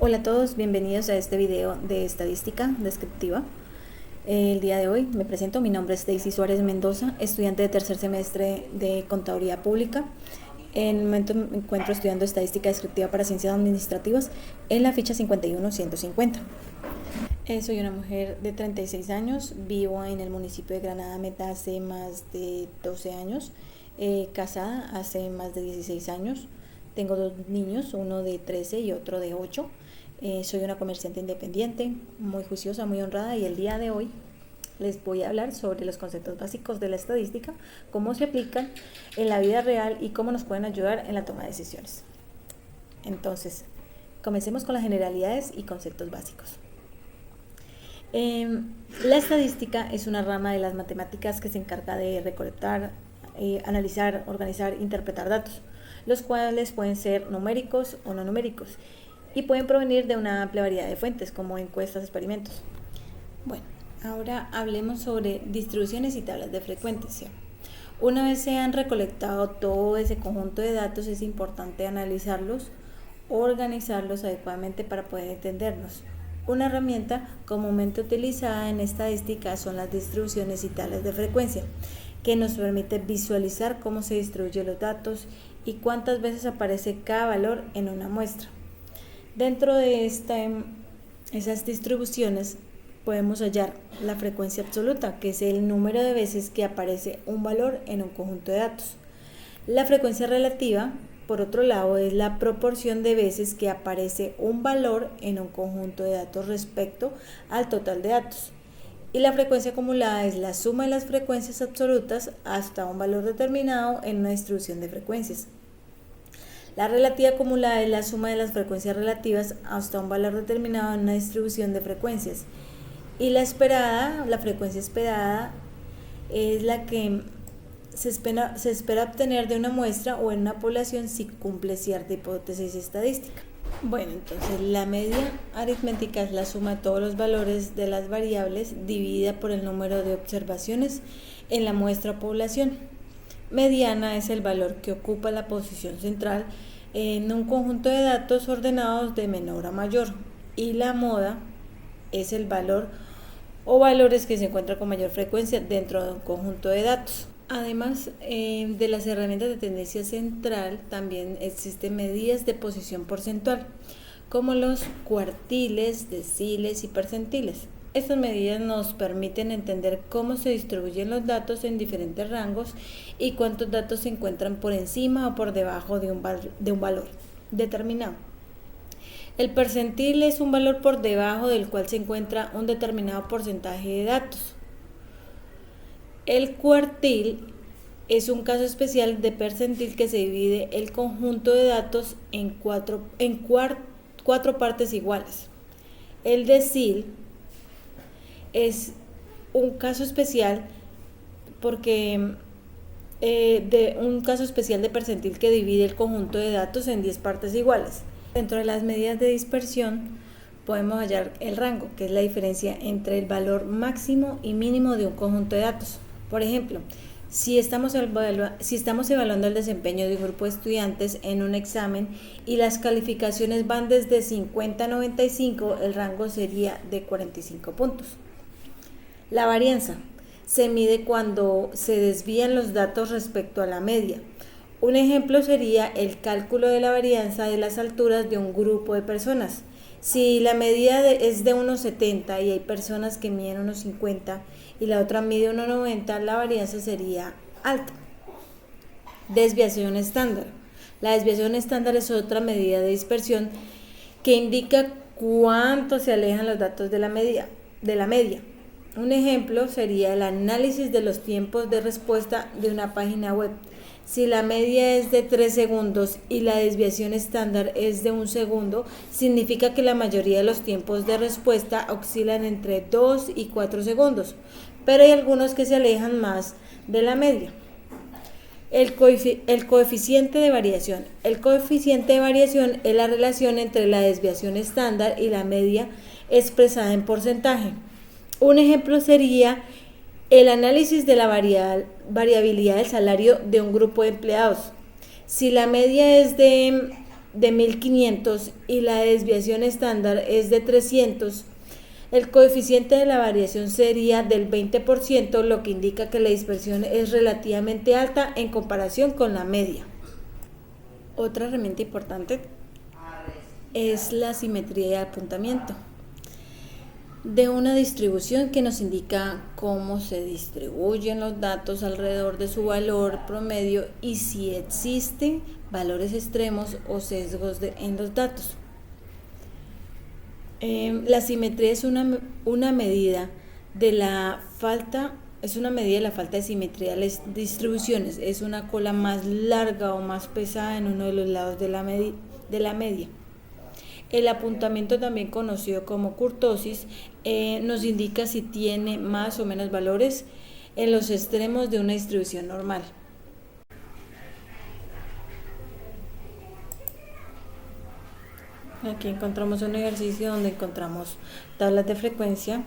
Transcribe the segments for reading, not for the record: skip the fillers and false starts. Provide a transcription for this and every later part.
Hola a todos, bienvenidos a este video de estadística descriptiva. El día de hoy me presento, mi nombre es Daisy Suárez Mendoza, estudiante de tercer semestre de Contaduría Pública. En el momento me encuentro estudiando estadística descriptiva para ciencias administrativas en la ficha 51150. Soy una mujer de 36 años, vivo en el municipio de Granada Meta hace más de 12 años, casada hace más de 16 años. Tengo dos niños, uno de 13 y otro de 8. Soy una comerciante independiente, muy juiciosa, muy honrada, y el día de hoy les voy a hablar sobre los conceptos básicos de la estadística, cómo se aplican en la vida real y cómo nos pueden ayudar en la toma de decisiones. Entonces, comencemos con las generalidades y conceptos básicos. La estadística es una rama de las matemáticas que se encarga de recolectar, analizar, organizar, interpretar datos, los cuales pueden ser numéricos o no numéricos y pueden provenir de una amplia variedad de fuentes como encuestas, experimentos. Bueno, ahora hablemos sobre distribuciones y tablas de frecuencia. Una vez se han recolectado todo ese conjunto de datos, es importante analizarlos, organizarlos adecuadamente para poder entendernos. Una herramienta comúnmente utilizada en estadística son las distribuciones y tablas de frecuencia, que nos permite visualizar cómo se distribuyen los datos y cuántas veces aparece cada valor en una muestra. Dentro de esas distribuciones podemos hallar la frecuencia absoluta, que es el número de veces que aparece un valor en un conjunto de datos. La frecuencia relativa, por otro lado, es la proporción de veces que aparece un valor en un conjunto de datos respecto al total de datos. Y la frecuencia acumulada es la suma de las frecuencias absolutas hasta un valor determinado en una distribución de frecuencias. La relativa acumulada es la suma de las frecuencias relativas hasta un valor determinado en una distribución de frecuencias. Y la frecuencia esperada, es la que se espera obtener de una muestra o en una población si cumple cierta hipótesis estadística. Bueno, entonces la media aritmética es la suma de todos los valores de las variables dividida por el número de observaciones en la muestra o población. Mediana es el valor que ocupa la posición central en un conjunto de datos ordenados de menor a mayor, y la moda es el valor o valores que se encuentran con mayor frecuencia dentro de un conjunto de datos. Además de las herramientas de tendencia central, también existen medidas de posición porcentual, como los cuartiles, deciles y percentiles. Estas medidas nos permiten entender cómo se distribuyen los datos en diferentes rangos y cuántos datos se encuentran por encima o por debajo de un valor determinado. El percentil es un valor por debajo del cual se encuentra un determinado porcentaje de datos. El cuartil es un caso especial de percentil que se divide el conjunto de datos en cuatro partes iguales. El decil es un caso especial de percentil que divide el conjunto de datos en 10 partes iguales. Dentro de las medidas de dispersión podemos hallar el rango, que es la diferencia entre el valor máximo y mínimo de un conjunto de datos. Por ejemplo, si estamos evaluando el desempeño de un grupo de estudiantes en un examen y las calificaciones van desde 50 a 95, el rango sería de 45 puntos. La varianza se mide cuando se desvían los datos respecto a la media. Un ejemplo sería el cálculo de la varianza de las alturas de un grupo de personas. Si la medida es de 1,70 y hay personas que miden 1,50 y la otra mide 1,90, la varianza sería alta. Desviación estándar. La desviación estándar es otra medida de dispersión que indica cuánto se alejan los datos de la media. Un ejemplo sería el análisis de los tiempos de respuesta de una página web. Si la media es de 3 segundos y la desviación estándar es de 1 segundo, significa que la mayoría de los tiempos de respuesta oscilan entre 2 y 4 segundos, pero hay algunos que se alejan más de la media. El coeficiente de variación. El coeficiente de variación es la relación entre la desviación estándar y la media expresada en porcentaje. Un ejemplo sería el análisis de la variabilidad del salario de un grupo de empleados. Si la media es de de 1500 y la desviación estándar es de 300, el coeficiente de la variación sería del 20%, lo que indica que la dispersión es relativamente alta en comparación con la media. Otra herramienta importante es la simetría de apuntamiento de una distribución que nos indica cómo se distribuyen los datos alrededor de su valor promedio y si existen valores extremos o sesgos en los datos. La simetría es una medida de la falta de simetría de las distribuciones. Es una cola más larga o más pesada en uno de los lados de la media. El apuntamiento, también conocido como kurtosis, nos indica si tiene más o menos valores en los extremos de una distribución normal. Aquí encontramos un ejercicio donde encontramos tablas de frecuencia,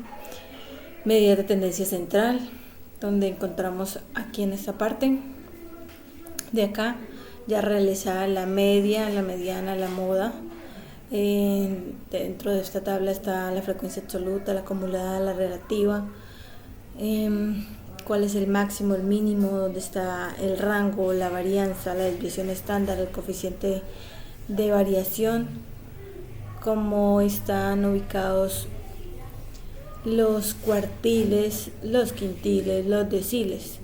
medidas de tendencia central, donde encontramos aquí en esta parte de acá ya realizada la media, la mediana, la moda. Dentro de esta tabla está la frecuencia absoluta, la acumulada, la relativa, cuál es el máximo, el mínimo, dónde está el rango, la varianza, la desviación estándar, el coeficiente de variación, cómo están ubicados los cuartiles, los quintiles, los deciles.